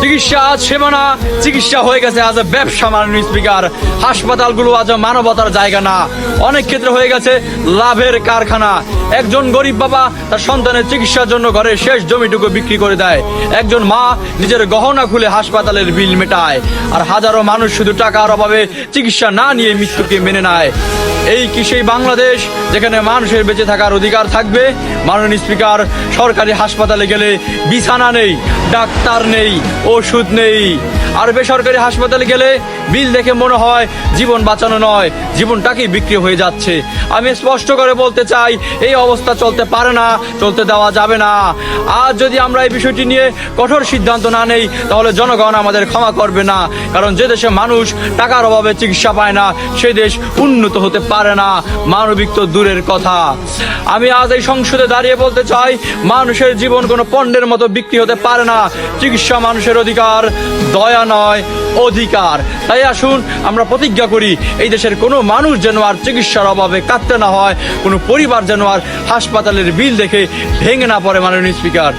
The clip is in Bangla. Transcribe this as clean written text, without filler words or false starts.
চিকিৎসা আজ সেবা না, চিকিৎসা হয়ে গেছে আজ ব্যবসা। মাননীয় স্পিকার, হাসপাতালগুলো আজ মানবতার জায়গা না, অনেক ক্ষেত্রে হয়ে গেছে লাভের কারখানা। একজন গরিব বাবা তার সন্তানের চিকিৎসার জন্য ঘরের শেষ জমিটুকু বিক্রি করে দেয়, একজন মা নিজের গহনা খুলে হাসপাতালের বিল মেটায়, আর হাজারো মানুষ শুধু টাকার অভাবে চিকিৎসা না নিয়ে মৃত্যুকে মেনে নেয়। এই কি সেই বাংলাদেশ যেখানে মানুষের বেঁচে থাকার অধিকার থাকবে? মাননীয় স্পিকার, সরকারি হাসপাতালে গেলে বিছানা নেই, ডাক্তার নেই, ওষুধ নেই, আর বেসরকারি হাসপাতালে গেলে বিল দেখে মনে হয় জীবন বাঁচানো নয়, জীবনটাকেই বিক্রি হয়ে যাচ্ছে। আমি স্পষ্ট করে বলতে চাই, এই অবস্থা চলতে পারে না, চলতে দেওয়া যাবে না। আজ যদি আমরা এই বিষয়টি নিয়ে কঠোর সিদ্ধান্ত না নেই, তাহলে জনগণ আমাদের ক্ষমা করবে না। কারণ যে দেশে মানুষ টাকার অভাবে চিকিৎসা পায় না, সে দেশ উন্নত হতে পারে না, মানবিক তো দূরের কথা। আমি আজ এই সংসদে দাঁড়িয়ে বলতে চাই, মানুষের জীবন কোনো পণ্যের মতো বিক্রি হতে পারে না। চিকিৎসা মানুষের অধিকার, দয়া নয়, অধিকার। তাই আসুন আমরা প্রতিজ্ঞা করি, এই দেশের কোনো মানুষ যেন আর চিকিৎসার অভাবে কাঁদতে না হয়, কোনো পরিবার যেন আর হাসপাতালের বিল দেখে ভেঙে না পড়ে। মাননীয় স্পিকার।